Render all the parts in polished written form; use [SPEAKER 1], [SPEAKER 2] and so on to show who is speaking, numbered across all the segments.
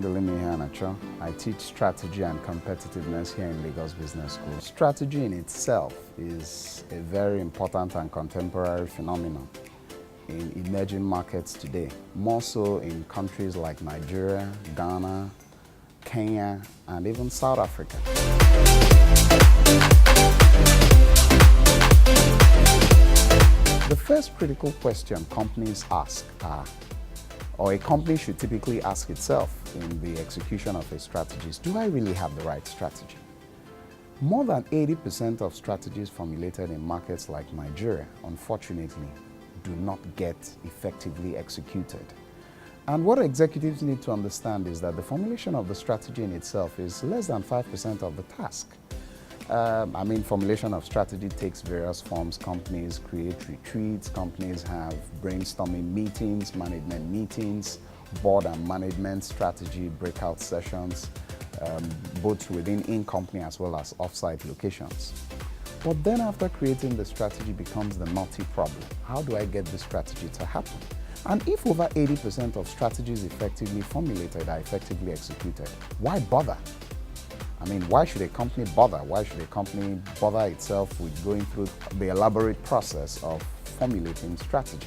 [SPEAKER 1] Nkemdilim Iheanachor. I teach strategy and competitiveness here in Lagos Business School. Strategy in itself is a very important and contemporary phenomenon in emerging markets today, more so in countries like Nigeria, Ghana, Kenya, and even South Africa. The first critical question companies ask are, or a company should typically ask itself in the execution of a strategy is, do I really have the right strategy? More than 80% of strategies formulated in markets like Nigeria, unfortunately, do not get effectively executed. And what executives need to understand is that the formulation of the strategy in itself is less than 5% of the task. Formulation of strategy takes various forms. Companies create retreats, companies have brainstorming meetings, management meetings, board and management strategy breakout sessions, both within in-company as well as off-site locations. But then after creating the strategy becomes the knotty problem. How do I get the strategy to happen? And if over 80% of strategies effectively formulated are effectively executed, why bother? Why should a company bother? Why should a company bother itself with going through the elaborate process of formulating strategy?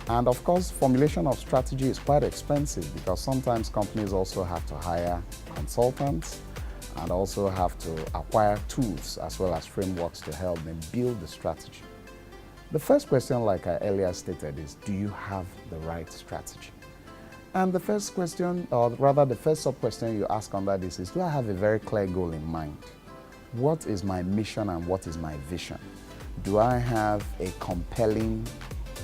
[SPEAKER 1] And of course, formulation of strategy is quite expensive because sometimes companies also have to hire consultants and also have to acquire tools as well as frameworks to help them build the strategy. The first question, like I earlier stated, is, do you have the right strategy? And the first question, or rather the first sub-question you ask under this is, do I have a very clear goal in mind? What is my mission and what is my vision? Do I have a compelling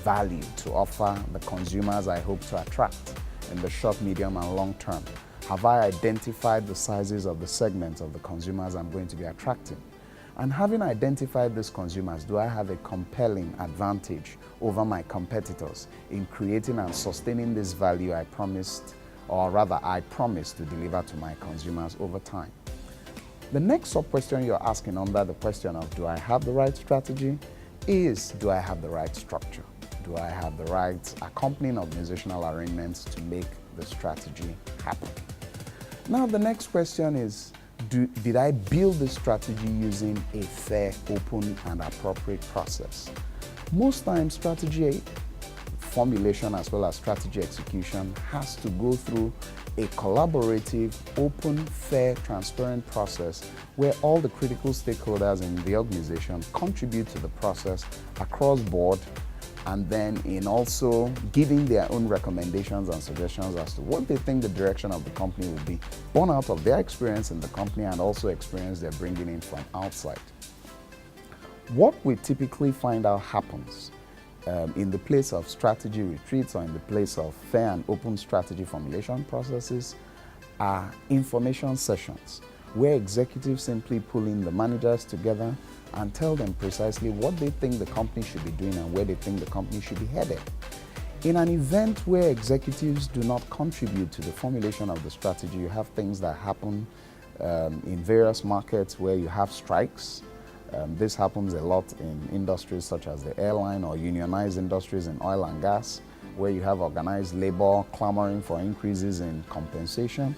[SPEAKER 1] value to offer the consumers I hope to attract in the short, medium, and long term? Have I identified the sizes of the segments of the consumers I'm going to be attracting? And having identified these consumers, do I have a compelling advantage over my competitors in creating and sustaining this value I promised to deliver to my consumers over time? The next sub-question you're asking under the question of, do I have the right strategy, is, do I have the right structure? Do I have the right accompanying organizational arrangements to make the strategy happen? Now the next question is, did I build this strategy using a fair, open, and appropriate process? Most times, strategy formulation as well as strategy execution has to go through a collaborative, open, fair, transparent process where all the critical stakeholders in the organization contribute to the process across board, and then in also giving their own recommendations and suggestions as to what they think the direction of the company will be, born out of their experience in the company and also experience they're bringing in from outside. What we typically find out happens in the place of strategy retreats or in the place of fair and open strategy formulation processes are information sessions where executives simply pull in the managers together and tell them precisely what they think the company should be doing and where they think the company should be headed. In an event where executives do not contribute to the formulation of the strategy, you have things that happen in various markets where you have strikes. This happens a lot in industries such as the airline or unionized industries in oil and gas, where you have organized labor clamoring for increases in compensation,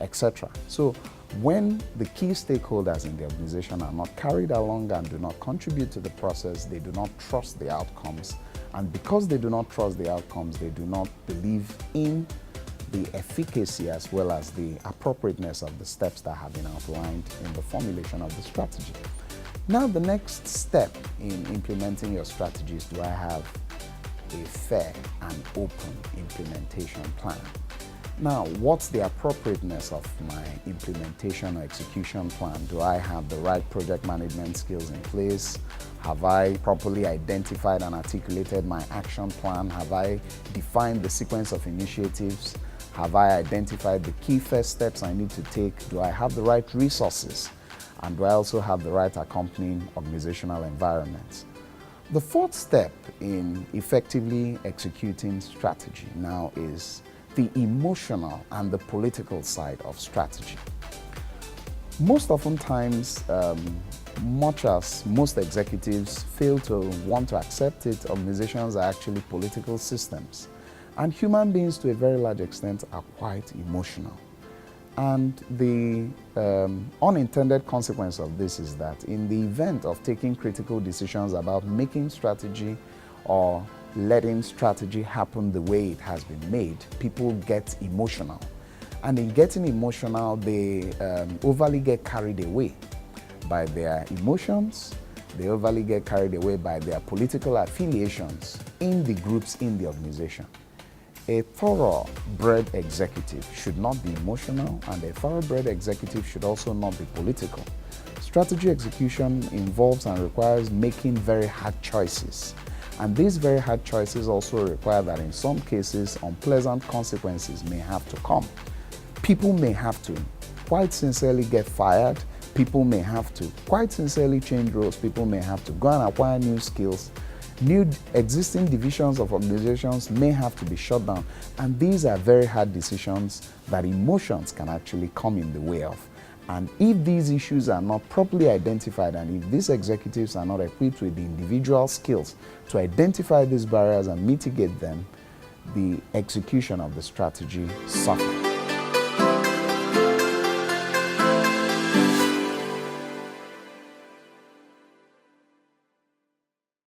[SPEAKER 1] etc. So when the key stakeholders in the organization are not carried along and do not contribute to the process, they do not trust the outcomes. And because they do not trust the outcomes, they do not believe in the efficacy as well as the appropriateness of the steps that have been outlined in the formulation of the strategy. Now, the next step in implementing your strategy is, do I have a fair and open implementation plan? Now, what's the appropriateness of my implementation or execution plan? Do I have the right project management skills in place? Have I properly identified and articulated my action plan? Have I defined the sequence of initiatives? Have I identified the key first steps I need to take? Do I have the right resources? And do I also have the right accompanying organizational environments? The fourth step in effectively executing strategy now is the emotional and the political side of strategy. Most oftentimes, much as most executives fail to want to accept it, organizations are actually political systems. And human beings, to a very large extent, are quite emotional. And the unintended consequence of this is that in the event of taking critical decisions about making strategy or letting strategy happen the way it has been made, people get emotional. And in getting emotional, they overly get carried away by their emotions. They overly get carried away by their political affiliations in the groups in the organization. A thoroughbred executive should not be emotional, and a thoroughbred executive should also not be political. Strategy execution involves and requires making very hard choices. And these very hard choices also require that in some cases, unpleasant consequences may have to come. People may have to quite sincerely get fired. People may have to quite sincerely change roles. People may have to go and acquire new skills. New existing divisions of organizations may have to be shut down. And these are very hard decisions that emotions can actually come in the way of. And if these issues are not properly identified, and if these executives are not equipped with the individual skills to identify these barriers and mitigate them, the execution of the strategy suffers.